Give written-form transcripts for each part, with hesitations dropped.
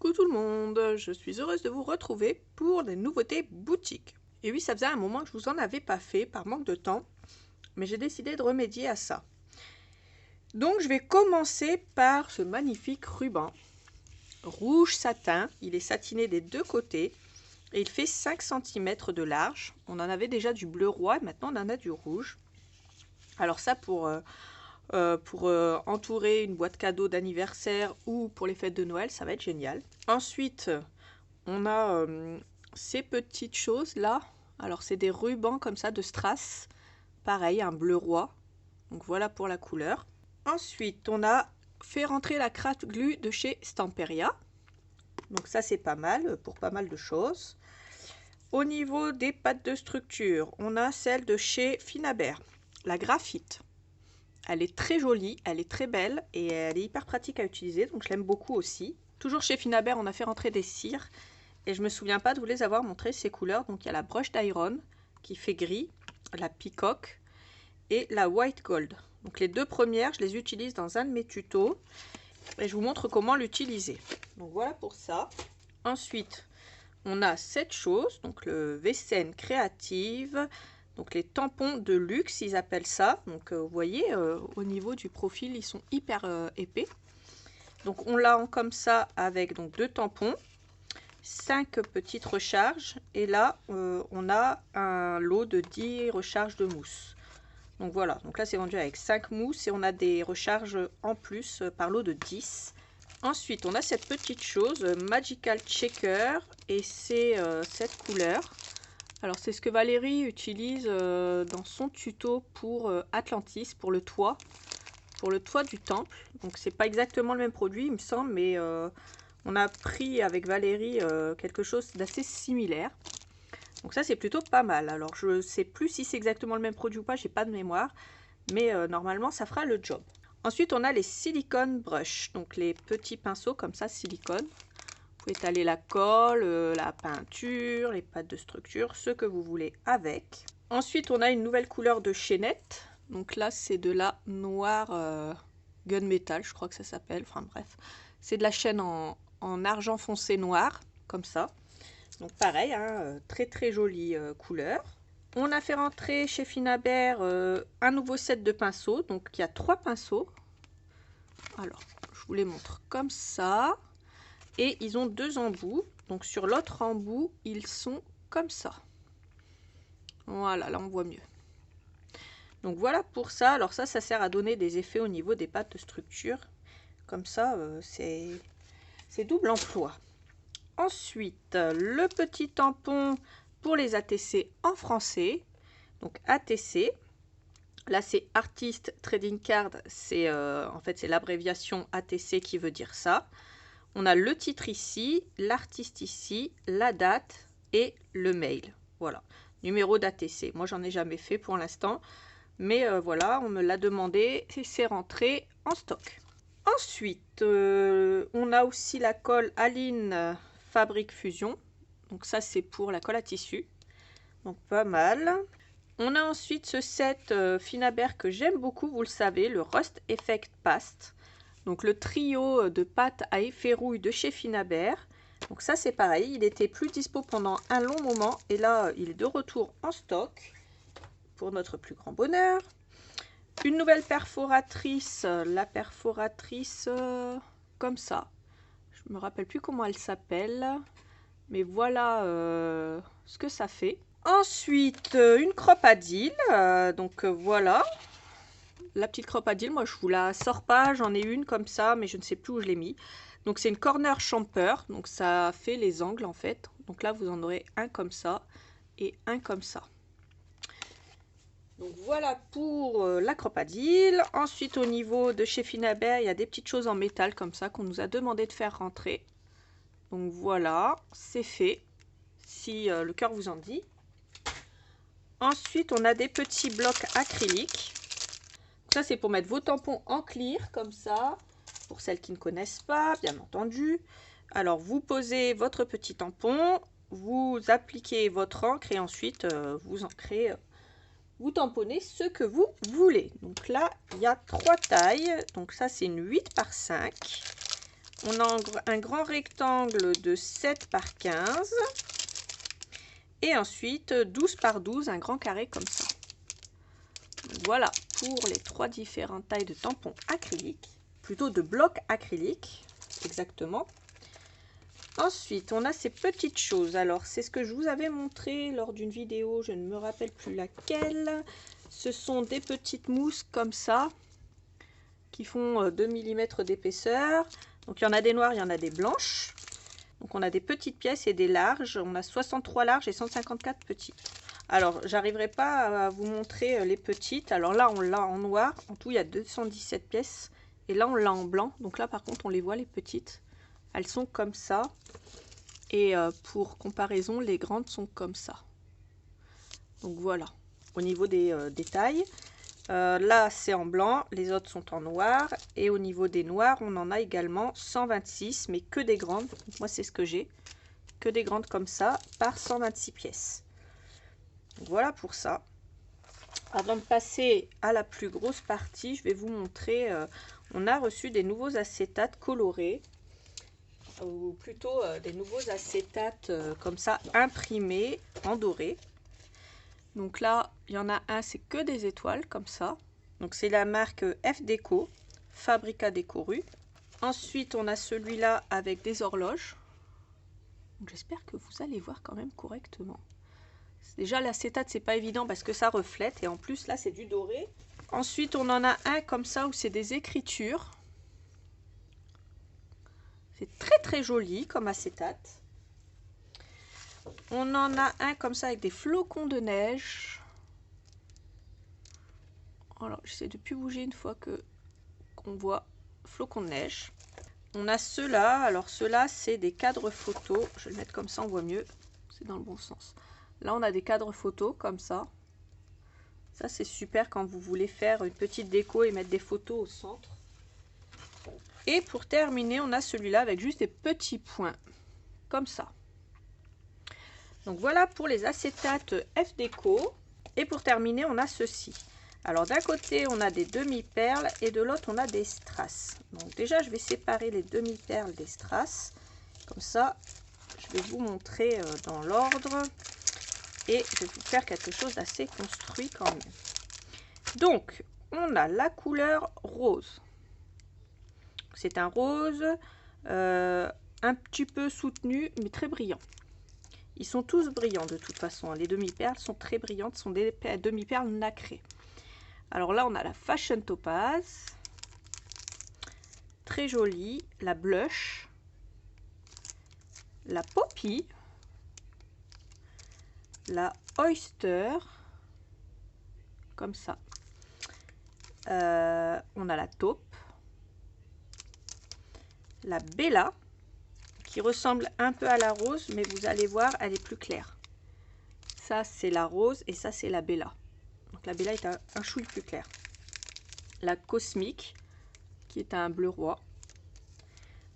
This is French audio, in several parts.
Coucou tout le monde, je suis heureuse de vous retrouver pour des nouveautés boutiques. Et oui, ça faisait un moment que je vous en avais pas fait par manque de temps, mais j'ai décidé de remédier à ça. Donc je vais commencer par ce magnifique ruban rouge satin. Il est satiné des deux côtés et il fait 5 cm de large. On en avait déjà du bleu roi, maintenant on en a du rouge. Alors ça pour entourer une boîte cadeau d'anniversaire ou pour les fêtes de Noël, ça va être génial. Ensuite, on a ces petites choses là. Alors c'est des rubans comme ça de strass. Pareil, un bleu roi. Donc voilà pour la couleur. Ensuite, on a fait rentrer la craft glue de chez Stamperia. Donc ça c'est pas mal pour pas mal de choses. Au niveau des pattes de structure, on a celle de chez Finabert, la graphite. Elle est très jolie, elle est très belle et elle est hyper pratique à utiliser, donc je l'aime beaucoup aussi. Toujours chez Finabert, on a fait rentrer des cires et je me souviens pas de vous les avoir montré ces couleurs. Donc il y a la brush d'iron qui fait gris, la peacock et la white gold. Donc les deux premières, je les utilise dans un de mes tutos et je vous montre comment l'utiliser. Donc voilà pour ça. Ensuite, on a cette chose, donc le Vessen créative. Donc les tampons de luxe, ils appellent ça. Donc vous voyez, au niveau du profil, ils sont hyper épais. Donc on l'a comme ça avec donc 2 tampons, 5 petites recharges. Et là, on a un lot de 10 recharges de mousse. Donc voilà, donc là c'est vendu avec 5 mousses et on a des recharges en plus par lot de 10. Ensuite, on a cette petite chose, Magical Checker, et c'est cette couleur. Alors c'est ce que Valérie utilise dans son tuto pour Atlantis, pour le toit du temple. Donc c'est pas exactement le même produit il me semble, mais on a pris avec Valérie quelque chose d'assez similaire. Donc ça c'est plutôt pas mal. Alors je sais plus si c'est exactement le même produit ou pas, j'ai pas de mémoire, mais normalement ça fera le job. Ensuite on a les silicone brush, donc les petits pinceaux comme ça silicone. Vous pouvez étaler la colle, la peinture, les pattes de structure, ce que vous voulez avec. Ensuite, on a une nouvelle couleur de chaînette. Donc là, c'est de la noire gunmetal, je crois que ça s'appelle. Enfin bref, c'est de la chaîne en argent foncé noir, comme ça. Donc pareil, hein, très très jolie couleur. On a fait rentrer chez Finabert un nouveau set de pinceaux. Donc il y a 3 pinceaux. Alors, je vous les montre comme ça. Et ils ont 2 embouts. Donc sur l'autre embout, ils sont comme ça. Voilà, là on voit mieux. Donc voilà pour ça. Alors ça sert à donner des effets au niveau des pattes de structure. Comme ça, c'est double emploi. Ensuite, le petit tampon pour les ATC en français. Donc ATC. Là, c'est Artist Trading Card. C'est en fait, c'est l'abréviation ATC qui veut dire ça. On a le titre ici, l'artiste ici, la date et le mail. Voilà, numéro d'ATC. Moi, j'en ai jamais fait pour l'instant. Mais voilà, on me l'a demandé et c'est rentré en stock. Ensuite, on a aussi la colle Aline Fabric Fusion. Donc ça, c'est pour la colle à tissu. Donc pas mal. On a ensuite ce set Finabert que j'aime beaucoup, vous le savez, le Rust Effect Past. Donc le trio de pâtes à effet rouille de chez Finabert. Donc ça c'est pareil, il était plus dispo pendant un long moment et là il est de retour en stock pour notre plus grand bonheur. Une nouvelle perforatrice, la perforatrice comme ça. Je me rappelle plus comment elle s'appelle, mais voilà ce que ça fait. Ensuite une cropadille, donc voilà. La petite cropadille, moi je vous la sors pas, j'en ai une comme ça, mais je ne sais plus où je l'ai mis. Donc c'est une corner champer, donc ça fait les angles en fait. Donc là vous en aurez un comme ça et un comme ça. Donc voilà pour la cropadille. Ensuite au niveau de chez Finabert, il y a des petites choses en métal comme ça qu'on nous a demandé de faire rentrer. Donc voilà, c'est fait, si le cœur vous en dit. Ensuite on a des petits blocs acryliques. Ça, c'est pour mettre vos tampons en clear, comme ça, pour celles qui ne connaissent pas, bien entendu. Alors, vous posez votre petit tampon, vous appliquez votre encre et ensuite, vous ancrez, vous tamponnez ce que vous voulez. Donc là, il y a 3 tailles. Donc ça, c'est une 8 par 5. On a un grand rectangle de 7 par 15. Et ensuite 12 par 12, un grand carré comme ça. Donc voilà pour les 3 différentes tailles de tampons acryliques. Plutôt de blocs acryliques, exactement. Ensuite, on a ces petites choses. Alors, c'est ce que je vous avais montré lors d'une vidéo, je ne me rappelle plus laquelle. Ce sont des petites mousses comme ça, qui font 2 mm d'épaisseur. Donc, il y en a des noires, il y en a des blanches. Donc, on a des petites pièces et des larges. On a 63 larges et 154 petites. Alors, j'arriverai pas à vous montrer les petites. Alors là, on l'a en noir. En tout, il y a 217 pièces. Et là, on l'a en blanc. Donc là, par contre, on les voit, les petites. Elles sont comme ça. Et pour comparaison, les grandes sont comme ça. Donc voilà, au niveau des détails. Là, c'est en blanc, les autres sont en noir. Et au niveau des noirs, on en a également 126, mais que des grandes. Donc moi, c'est ce que j'ai. Que des grandes comme ça, par 126 pièces. Donc voilà pour ça. Avant de passer à la plus grosse partie, je vais vous montrer. On a reçu des nouveaux acétates colorés. Ou plutôt des nouveaux acétates comme ça imprimés en doré. Donc là, il y en a un, c'est que des étoiles comme ça. Donc c'est la marque F Déco, Fabrica Décoru. Ensuite, on a celui-là avec des horloges. J'espère que vous allez voir quand même correctement. Déjà, l'acétate, c'est pas évident parce que ça reflète. Et en plus, là, c'est du doré. Ensuite, on en a un comme ça où c'est des écritures. C'est très très joli comme acétate. On en a un comme ça avec des flocons de neige. Alors, j'essaie de plus bouger une fois qu'on voit flocons de neige. On a ceux-là. Alors, ceux-là, c'est des cadres photos. Je vais le mettre comme ça, on voit mieux. C'est dans le bon sens. Là, on a des cadres photos comme ça. Ça, c'est super quand vous voulez faire une petite déco et mettre des photos au centre. Et pour terminer, on a celui-là avec juste des petits points. Comme ça. Donc voilà pour les acétates F Déco. Et pour terminer, on a ceci. Alors d'un côté, on a des demi-perles et de l'autre, on a des strass. Donc déjà, je vais séparer les demi-perles des strass. Comme ça, je vais vous montrer dans l'ordre. Et je vais vous faire quelque chose d'assez construit quand même. Donc, on a la couleur rose. C'est un rose un petit peu soutenu, mais très brillant. Ils sont tous brillants de toute façon. Les demi-perles sont très brillantes, ce sont des demi-perles nacrées. Alors là, on a la Fashion Topaz. Très jolie. La Blush. La Poppy. La Oyster. Comme ça. On a la Taupe. La Bella. Qui ressemble un peu à la rose, mais vous allez voir, elle est plus claire. Ça, c'est la rose et ça, c'est la Bella. Donc la Bella est un chouille plus clair. La Cosmique, qui est un bleu roi.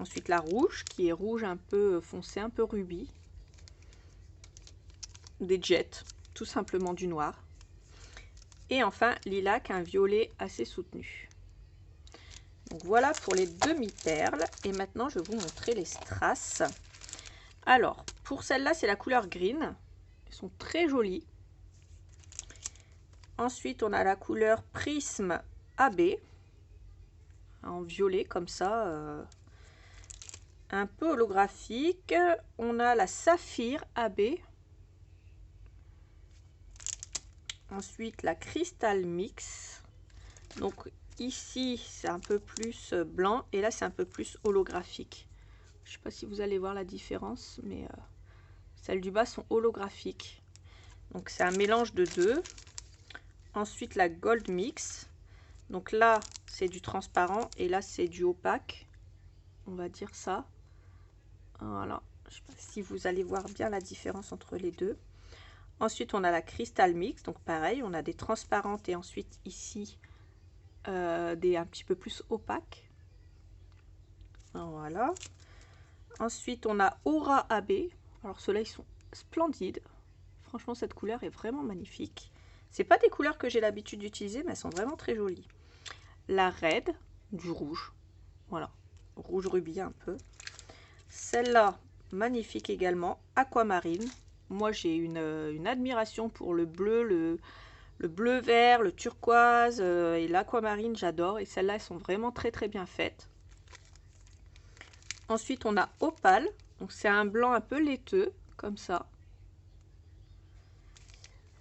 Ensuite, la rouge, qui est rouge un peu foncé, un peu rubis. Des jets, tout simplement du noir. Et enfin, lilac, un violet assez soutenu. Donc voilà pour les demi-perles. Et maintenant, je vais vous montrer les strass. Alors, pour celle-là, c'est la couleur green. Elles sont très jolies. Ensuite, on a la couleur Prisme AB. En violet, comme ça. Un peu holographique. On a la Saphir AB. Ensuite, la Crystal Mix. Donc, ici, c'est un peu plus blanc. Et là, c'est un peu plus holographique. Je ne sais pas si vous allez voir la différence, mais celles du bas sont holographiques. Donc, c'est un mélange de deux. Ensuite, la Gold Mix. Donc là, c'est du transparent et là, c'est du opaque. On va dire ça. Voilà. Je ne sais pas si vous allez voir bien la différence entre les deux. Ensuite, on a la Crystal Mix. Donc pareil, on a des transparentes et ensuite ici, des un petit peu plus opaques. Voilà. Ensuite, on a Aura AB. Alors ceux-là, ils sont splendides. Franchement, cette couleur est vraiment magnifique. C'est pas des couleurs que j'ai l'habitude d'utiliser, mais elles sont vraiment très jolies. La Red, du rouge. Voilà. rouge rubis un peu. Celle-là, magnifique également, aquamarine. Moi, j'ai une admiration pour le bleu, le bleu vert, le turquoise et l'aquamarine, j'adore. Et celles-là, elles sont vraiment très très bien faites. Ensuite, on a opale. Donc, c'est un blanc un peu laiteux, comme ça.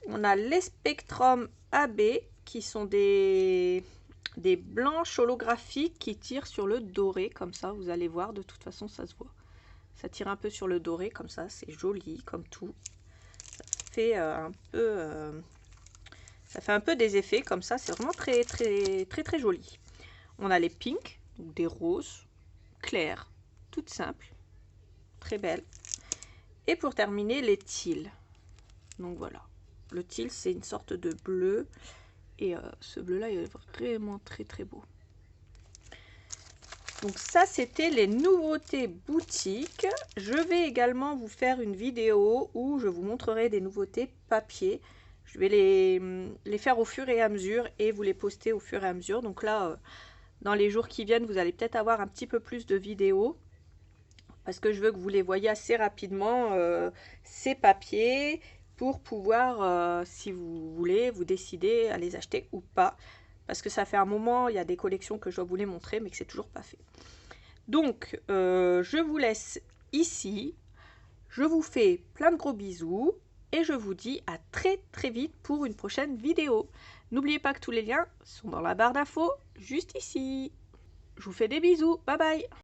On a les Spectrum AB, qui sont des blanches holographiques qui tirent sur le doré, comme ça. Vous allez voir, de toute façon, ça se voit. Ça tire un peu sur le doré, comme ça. C'est joli, comme tout. Ça fait un peu des effets, comme ça. C'est vraiment très, très, très, très joli. On a les pinks, donc des roses claires, toutes simples, très belles. Et pour terminer, les teals. Donc voilà. Le teal, c'est une sorte de bleu. Et ce bleu-là, il est vraiment très très beau. Donc ça, c'était les nouveautés boutiques. Je vais également vous faire une vidéo où je vous montrerai des nouveautés papier. Je vais les faire au fur et à mesure et vous les poster au fur et à mesure. Donc là, dans les jours qui viennent, vous allez peut-être avoir un petit peu plus de vidéos. Parce que je veux que vous les voyez assez rapidement, ces papiers, pour pouvoir, si vous voulez, vous décider à les acheter ou pas. Parce que ça fait un moment, il y a des collections que je dois vous les montrer, mais que c'est toujours pas fait. Donc, je vous laisse ici. Je vous fais plein de gros bisous. Et je vous dis à très très vite pour une prochaine vidéo. N'oubliez pas que tous les liens sont dans la barre d'infos, juste ici. Je vous fais des bisous. Bye bye.